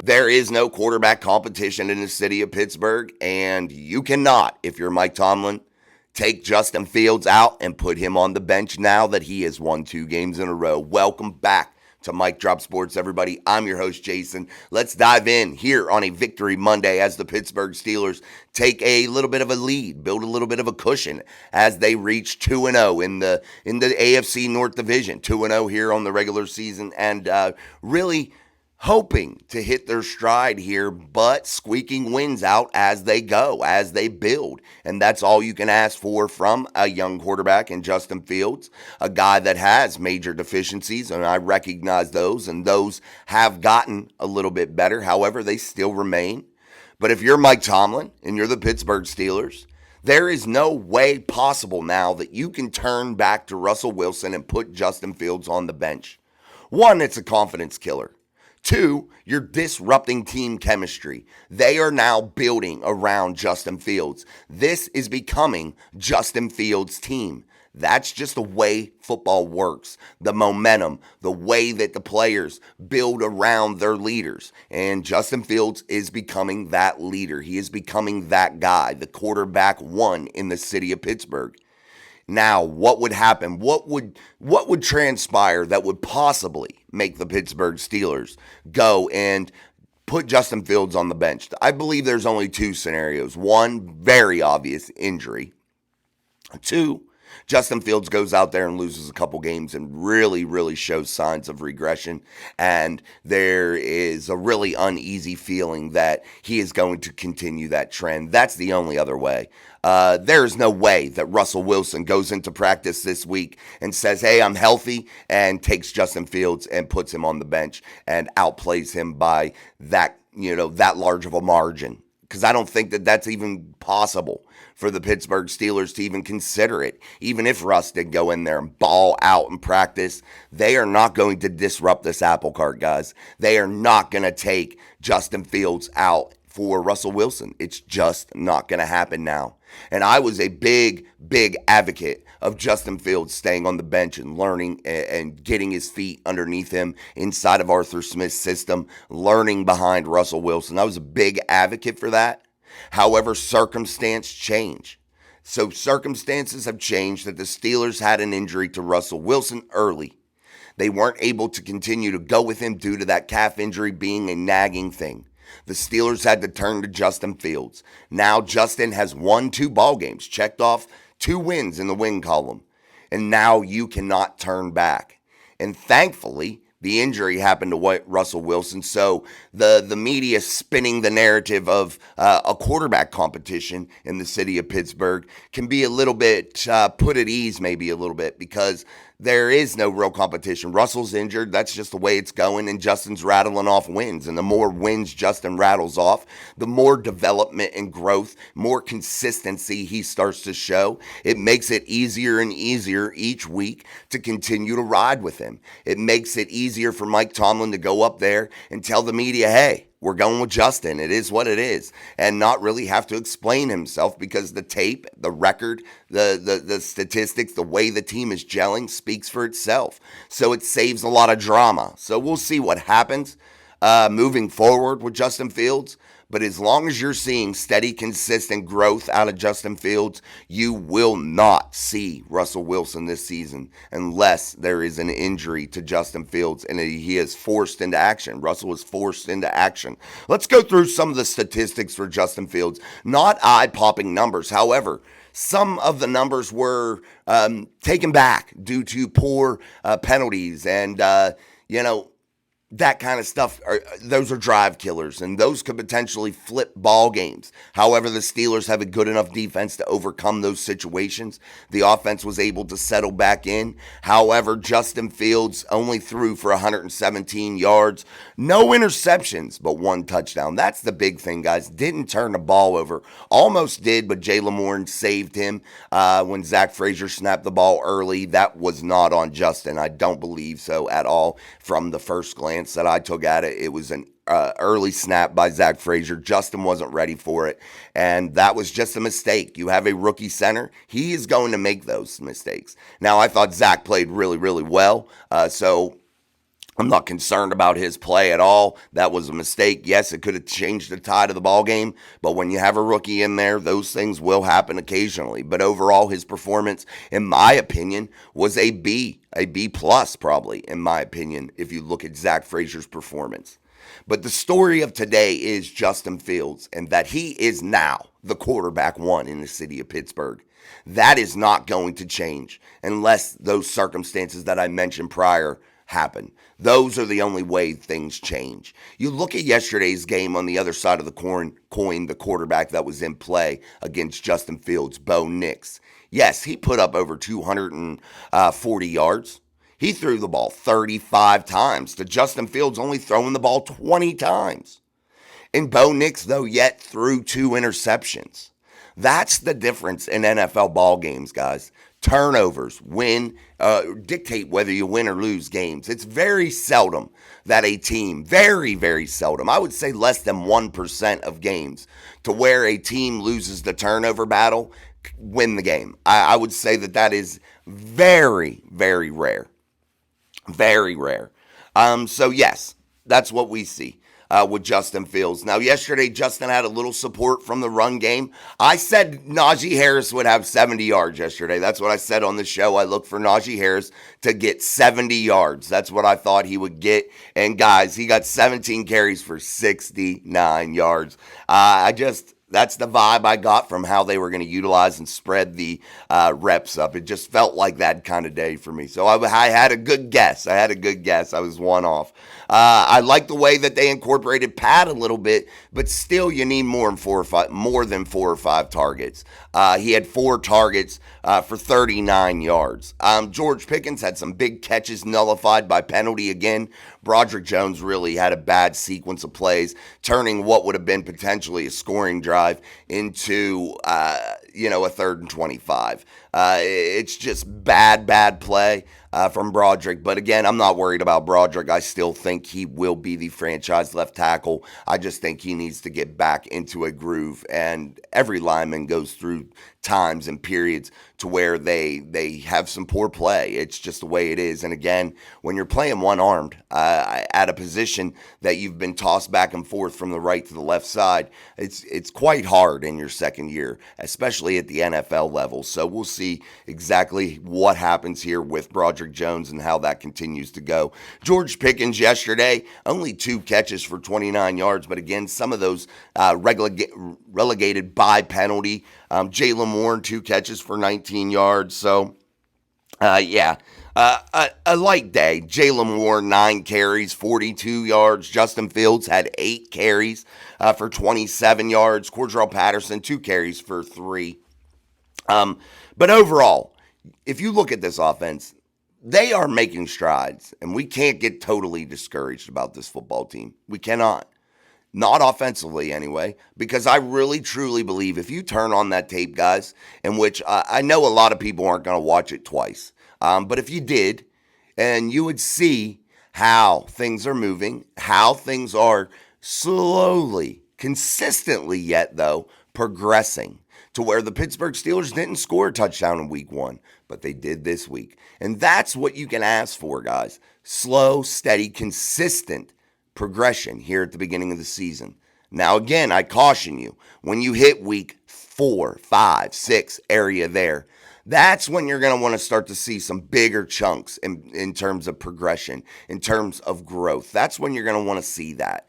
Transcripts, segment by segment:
There is no quarterback competition in the city of Pittsburgh, and you cannot, if you're Mike Tomlin, take Justin Fields out and put him on the bench now that he has won 2 games in a row. Welcome back to Mike Drop Sports, everybody. I'm your host, Jason. Let's dive in here on a Victory Monday as the Pittsburgh Steelers take a little bit of a lead, build a little bit of a cushion as they reach 2-0 in the AFC North Division. 2-0 here on the regular season, and really hoping to hit their stride here, but squeaking wins out as they go, as they build. And that's all you can ask for from a young quarterback in Justin Fields, a guy that has major deficiencies, and I recognize those, and those have gotten a little bit better. However, they still remain. But if you're Mike Tomlin and you're the Pittsburgh Steelers, there is no way possible now that you can turn back to Russell Wilson and put Justin Fields on the bench. One, it's a confidence killer. 2, you're disrupting team chemistry. They are now building around Justin Fields. This is becoming Justin Fields' team. That's just the way football works. The momentum, the way that the players build around their leaders. And Justin Fields is becoming that leader. He is becoming that guy, the quarterback one in the city of Pittsburgh. Now, what would happen? What would transpire that would possibly make the Pittsburgh Steelers go and put Justin Fields on the bench? I believe there's only 2 scenarios. 1, very obvious injury. 2, Justin Fields goes out there and loses a couple games and really shows signs of regression. And there is a really uneasy feeling that he is going to continue that trend. That's the only other way. There is no way that Russell Wilson goes into practice this week and says, hey, I'm healthy, and takes Justin Fields and puts him on the bench and outplays him by that large of a margin. Because I don't think that that's even possible for the Pittsburgh Steelers to even consider it. Even if Russ did go in there and ball out in practice, they are not going to disrupt this apple cart, guys. They are not going to take Justin Fields out for Russell Wilson. It's just not going to happen now. And I was a big advocate of Justin Fields staying on the bench and learning and getting his feet underneath him inside of Arthur Smith's system, learning behind Russell Wilson. I was a big advocate for that. However, circumstances change. So circumstances have changed that the Steelers had an injury to Russell Wilson early. They weren't able to continue to go with him due to that calf injury being a nagging thing. The Steelers had to turn to Justin Fields. Now Justin has won 2 ball games, checked off 2 wins in the win column. And now you cannot turn back. And thankfully, the injury happened to Russell Wilson, so the media spinning the narrative of a quarterback competition in the city of Pittsburgh can be a little bit put at ease, maybe a little bit, because there is no real competition. Russell's injured. That's just the way it's going, and Justin's rattling off wins. And the more wins Justin rattles off, the more development and growth, more consistency he starts to show. It makes it easier and easier each week to continue to ride with him. It makes it easier for Mike Tomlin to go up there and tell the media, hey, we're going with Justin. It is what it is. And not really have to explain himself, because the tape, the record, the statistics, the way the team is gelling speaks for itself. So it saves a lot of drama. So we'll see what happens moving forward with Justin Fields. But as long as you're seeing steady, consistent growth out of Justin Fields, you will not see Russell Wilson this season unless there is an injury to Justin Fields and he is forced into action. Russell is forced into action. Let's go through some of the statistics for Justin Fields. Not eye-popping numbers. However, some of the numbers were taken back due to poor penalties and, that kind of stuff. Those are drive killers, and those could potentially flip ball games. However, the Steelers have a good enough defense to overcome those situations. The offense was able to settle back in. However, Justin Fields only threw for 117 yards, no interceptions, but 1 touchdown. That's the big thing, guys. Didn't turn the ball over. Almost did, but Jalen Warren saved him when Zach Frazier snapped the ball early. That was not on Justin. I don't believe so at all from the first glance that I took at it. It was an early snap by Zach Frazier. Justin wasn't ready for it, and that was just a mistake. You have a rookie center. He is going to make those mistakes. Now, I thought Zach played really, really well, so I'm not concerned about his play at all. That was a mistake. Yes, it could have changed the tide of the ball game, but when you have a rookie in there, those things will happen occasionally. But overall, his performance, in my opinion, was a B plus probably, in my opinion, if you look at Zach Frazier's performance. But the story of today is Justin Fields and that he is now the quarterback one in the city of Pittsburgh. That is not going to change unless those circumstances that I mentioned prior happen. Those are the only way things change. You look at yesterday's game on the other side of the coin, the quarterback that was in play against Justin Fields, Bo Nix. Yes, he put up over 240 yards. He threw the ball 35 times to Justin Fields only throwing the ball 20 times. And Bo Nix, though, yet threw 2 interceptions. That's the difference in NFL ball games, guys. Turnovers dictate whether you win or lose games. It's very seldom that a team, very, very seldom, I would say less than 1% of games, to where a team loses the turnover battle, win the game. I would say that is very, very rare. Very rare. So yes, that's what we see with Justin Fields. Now, yesterday, Justin had a little support from the run game. I said Najee Harris would have 70 yards yesterday. That's what I said on the show. I looked for Najee Harris to get 70 yards. That's what I thought he would get. And guys, he got 17 carries for 69 yards. That's the vibe I got from how they were going to utilize and spread the reps up. It just felt like that kind of day for me. So I had a good guess. I was one off. I like the way that they incorporated Pat a little bit, but still you need more than 4 or 5 targets. He had 4 targets for 39 yards. George Pickens had some big catches nullified by penalty again. Broderick Jones really had a bad sequence of plays, turning what would have been potentially a scoring drive into a 3rd and 25. It's just bad play from Broderick. But again, I'm not worried about Broderick. I still think he will be the franchise left tackle. I just think he needs to get back into a groove. And every lineman goes through times and periods to where they have some poor play. It's just the way it is. And again, when you're playing one-armed at a position that you've been tossed back and forth from the right to the left side, it's quite hard in your second year, especially at the NFL level. So we'll see exactly what happens here with Broderick Jones and how that continues to go. George Pickens yesterday, only 2 catches for 29 yards, but again, some of those relegated by penalty. Jalen Warren, 2 catches for 19 yards. So, a light day. Jalen Warren, 9 carries, 42 yards. Justin Fields had 8 carries for 27 yards. Cordell Patterson, 2 carries for 3. But overall, if you look at this offense, they are making strides, and we can't get totally discouraged about this football team. We cannot. Not offensively, anyway, because I really, truly believe if you turn on that tape, guys, in which I know a lot of people aren't going to watch it twice, but if you did, and you would see how things are moving, how things are slowly, consistently yet, though, progressing to where the Pittsburgh Steelers didn't score a touchdown in week 1, but they did this week. And that's what you can ask for, guys. Slow, steady, consistent progression here at the beginning of the season. Now, again, I caution you, when you hit week 4, 5, 6 area there, that's when you're going to want to start to see some bigger chunks in terms of progression, in terms of growth. That's when you're going to want to see that.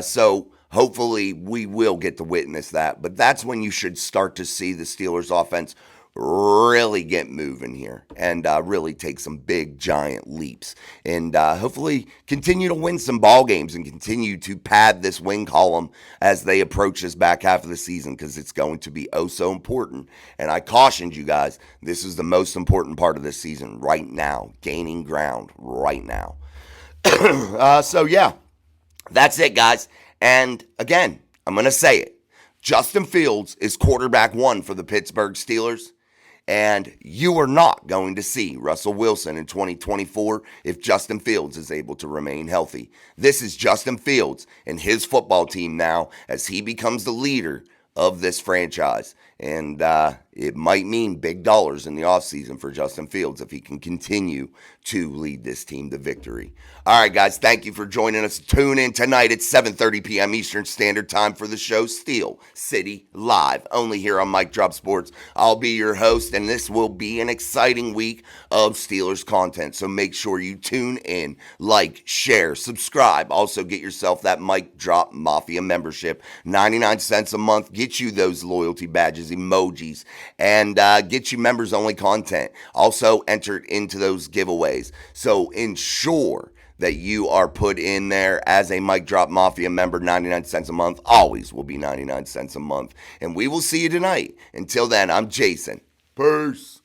So hopefully we will get to witness that. But that's when you should start to see the Steelers offense really get moving here and really take some big, giant leaps and hopefully continue to win some ball games and continue to pad this win column as they approach this back half of the season, because it's going to be oh so important. And I cautioned you guys, this is the most important part of this season right now, gaining ground right now. So yeah, that's it, guys. And again, I'm going to say it. Justin Fields is quarterback 1 for the Pittsburgh Steelers. And you are not going to see Russell Wilson in 2024 if Justin Fields is able to remain healthy. This is Justin Fields and his football team now as he becomes the leader of this franchise. And it might mean big dollars in the offseason for Justin Fields if he can continue to lead this team to victory. All right, guys, thank you for joining us. Tune in tonight at 7:30 p.m. Eastern Standard Time for the show Steel City Live, only here on Mic Drop Sports. I'll be your host, and this will be an exciting week of Steelers content. So make sure you tune in, like, share, subscribe. Also, get yourself that Mic Drop Mafia membership. 99 cents a month. Get you those loyalty badges, emojis, and get you members-only content. Also, enter into those giveaways. So ensure that you are put in there as a Mic Drop Mafia member. 99 cents a month always will be 99 cents a month. And we will see you tonight. Until then, I'm Jason. Peace.